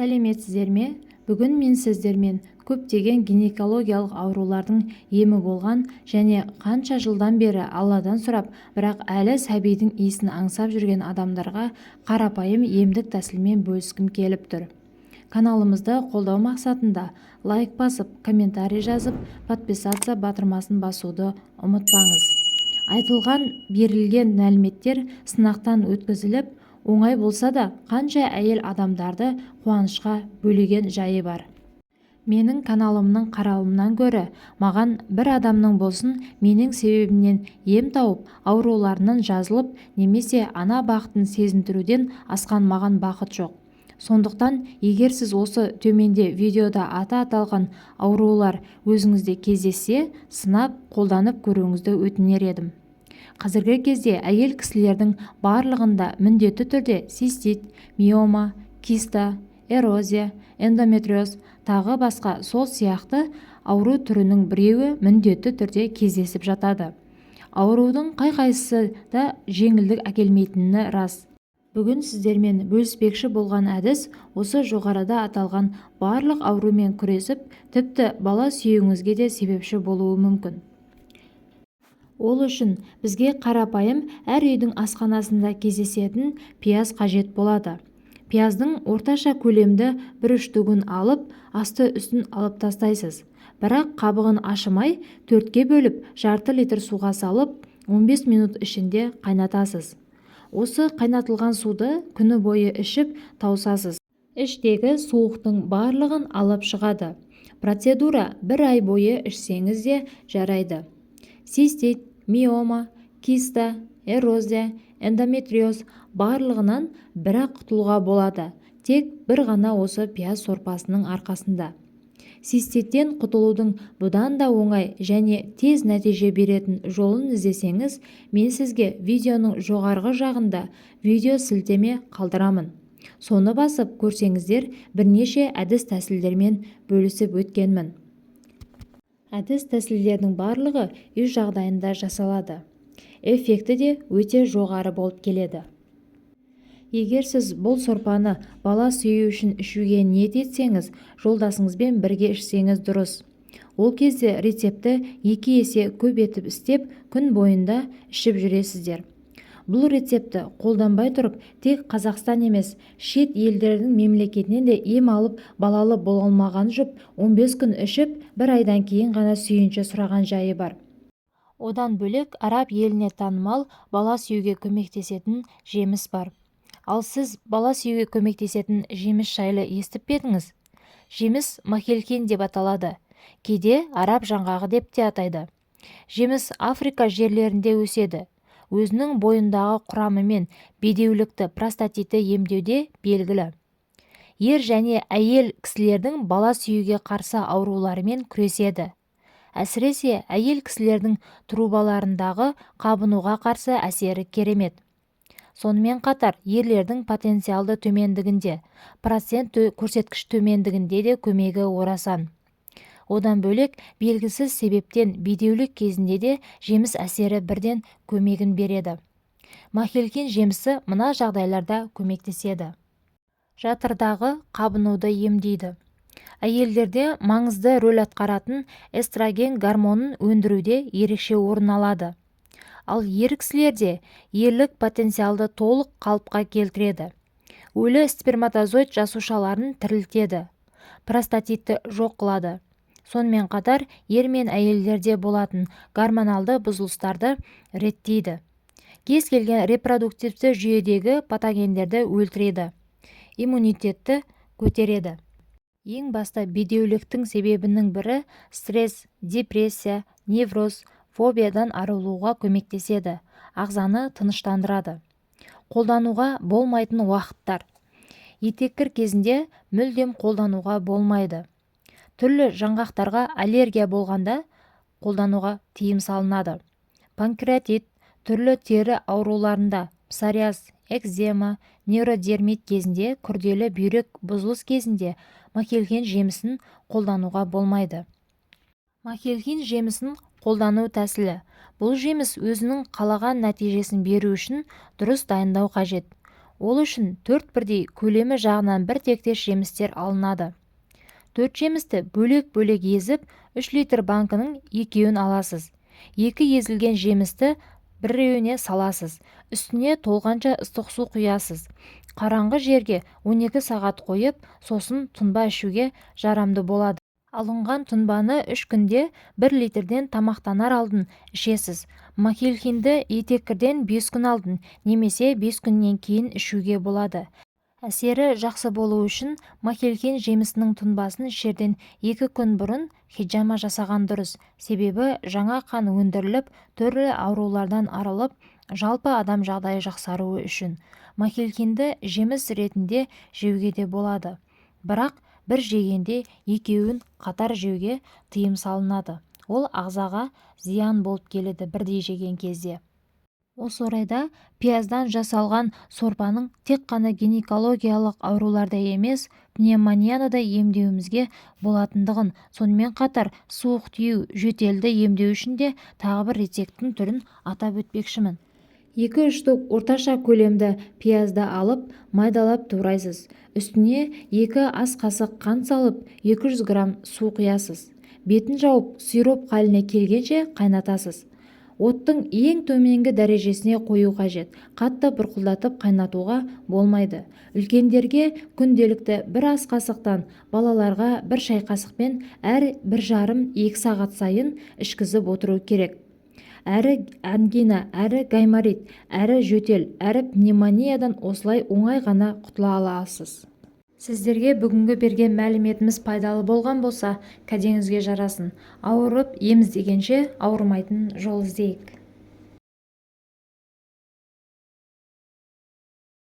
сәлеметсіздер ме? Бүгін мен сіздермен көптеген гинекологиялық аурулардың емі болған және қанша жылдан бері Алладан сұрап, бірақ әлі сәбидің иісін аңсап жүрген адамдарға қарапайым емдік тәсілмен бөліскім келіп тұр. Каналымызды қолдау мақсатында лайк басып, комментарий жазып, подписаться батырмасын басуды ұмытпаңыз. Айтылған берілген мәліметтер сынақтан өткізіліп, оңай болса да қанша әйел адамдарды қуанышқа бөлеген жайы бар. Менің каналымның қаралымнан гөрі маған бір адамның болсын менің себебімнен ем тауып, ауруларынан жазылып, немесе ана бақытын сезіндіруден асқан маған бақыт жоқ. Сондықтан, егер сіз осы төменде видеода аталған аурулар өзіңізде кездессе, сынап, қолданып көруіңізді өтінер едім. Қазіргі кезде әйел кісілердің барлығында міндетті түрде цистит, миома, киста, эрозия, эндометриоз, тағы басқа сол сияқты ауру түрінің біреуі міндетті түрде кездесіп жатады. Аурудың қай-қайсысы да жеңілдік әкелмейтіні рас. Бүгін сіздермен бөліспекші болған әдіс осы жоғарыда аталған барлық аурумен күресіп, тіпті бала сүюіңізге де себепші болуы мүмкін. Ол үшін бізге қарапайым әр үйдің асханасында кездесетін пияз қажет болады. Пияздың орташа көлемді бір үштігін алып, асты-үстін алып тастайсыз. Бірақ қабығын ашымай, төртке бөліп, жарты литр суға салып, 15 минут ішінде қайнатасыз. Осы қайнатылған суды күні бойы ішіп таусасыз. Іштегі суықтың барлығын алып шығады. Процедура 1 ай бойы ішсеңіз де жарайды. Цистит, миома, киста, эрозия, эндометриоз барлығынан бір-ақ құтылуға болады. Тек бір ғана осы пияз сорпасының арқасында. Циститтен құтылудың бұдан да оңай және тез нәтиже беретін жолын іздесеңіз, мен сізге видеоның жоғарғы жағында видео сілтеме қалдырамын. Соны басып көрсеңіздер, бірнеше әдіс тәсілдермен бөлісіп өткенмін. Әдіс тәсілдердің барлығы үй жағдайында жасалады. Эффекті де өте жоғары болып келеді. Егер сіз бұл сорпаны бала сүю үшін ішуге ниет етсеңіз, жолдасыңызбен бірге ішсеңіз дұрыс. Ол кезде рецепті 2 есе көп етіп істеп, күн бойында ішіп жүресіздер. Бұл рецепті қолданбай тұрып, тек Қазақстан емес, шет елдердің мемлекетінен де ем алып, балалы бола алмаған жұп 15 күн ішіп, 1 айдан кейін ғана сүйінші сұраған жайы бар. Одан бөлек араб еліне танымал бала сүюге көмектесетін жеміс бар. Ал сіз бала сүюге көмектесетін жеміс жайлы естіп пе едіңіз? Жеміс махелкин деп аталады. Кейде араб жаңғағы деп те атайды. Жеміс Африка жерлерінде өседі. Өзінің бойындағы құрамымен бедеулікті, простатитті емдеуде белгілі. Ер және әйел кісілердің бала сүюге қарсы ауруларымен күреседі. Әсіресе әйел кісілердің трубаларындағы қабынуға қарсы әсері керемет. Сонымен қатар ерлердің потенциалды төмендігінде, процент көрсеткіш төмендігінде де көмегі орасан. Одан бөлек белгісіз себептен бедеулік кезінде де жеміс әсері бірден көмегін береді. Махелкин жемісі мына жағдайларда көмектеседі. Жатырдағы қабынуды емдейді. Әйелдерде маңызды рөл атқаратын эстроген гормонын өндіруде ерекше орын алады. Ал ер кісілерде ерлік потенциалды толық қалыпқа келтіреді. Өлі сперматозоид жасушаларын тірілтеді. Простатитті жоқ қылады. Сонымен қатар ер мен әйелдерде болатын гормоналды бұзылыстарды реттейді. Кез келген репродуктивті жүйедегі патогендерді өлтіреді. Иммунитетті көтереді. Ең басты бедеуліктің себебінің бірі стресс, депрессия, невроз, фобиядан арылуға көмектеседі. Ағзаны тыныштандырады. Қолдануға болмайтын уақыттар. Етеккір кезінде мүлдем қолдануға болмайды. Түрлі жаңғақтарға аллергия болғанда қолдануға тыйым салынады. Панкреатит, түрлі тері ауруларында, псориаз, экзема, невродермит кезінде, күрделі бүйрек бұзылыс кезінде махелкин жемісін қолдануға болмайды. Махелкин жемісін қолдану тәсілі. Бұл жеміс өзінің қалаған нәтижесін беру үшін дұрыс дайындау қажет. Ол үшін 4 бірдей көлемі жағынан бір тектес жемістер алынады. 4 жемісті бөлек-бөлек езіп, 3 литр банкының 2-ін аласыз. 2 езілген жемісті біреуіне саласыз. Үстіне толғанша ыстық су құясыз. Қараңғы жерге 12 сағат қойып, сосын тұнба ішуге жарамды болады. Алынған тұнбаны 3 күнде 1 литрден тамақтанар алдын ішесіз. Махилхинді етеккірден 5 күн алдын, немесе 5 күннен кейін ішуге болады. Әсері жақсы болу үшін махилхин жемісінің тұнбасын ішерден 2 күн бұрын хиджама жасаған дұрыс. Себебі жаңа қан өндіріліп, түрлі аурулардан арылып, жалпы адам жағдайы жақсаруы үшін. Махилхинді жеміс ретінде жеуге де болады. Бірақ бір жегенде екеуін қатар жеуге тыйым салынады. Ол ағзаға зиян болып келеді бірдей жеген кезде. Осы орайда пияздан жасалған сорпаның тек қана гинекологиялық ауруларда емес, пневмонияны да емдеуімізге болатындығын, сонымен қатар суық тию, жөтелді емдеу үшін де тағы бір рецепттің түрін атап өтпекшімін. 2-3 штук орташа көлемді пиязды алып, майдалап турайсыз. Үстіне 2 ас қасық қант салып, 200 грамм су құясыз. Бетін жауып, сироп халіне келгенше қайнатасыз. Оттың ең төменгі дәрежесіне қою қажет. Қатты бұрқылдатып қайнатуға болмайды. Үлкендерге күнделікті 1 ас қасықтан, балаларға 1 шай қасықпен әр 1,5-2 сағат сайын ішкізіп отыру керек. Әрі ангина, әрі гайморит, әрі жөтел, әрі пневмониядан осылай оңай ғана құтыла аласыз. Сіздерге бүгінгі берген мәліметіміз пайдалы болған болса, кәдеңізге жарасын. Ауырып ем іздегенше ауырмайтын жол іздейік.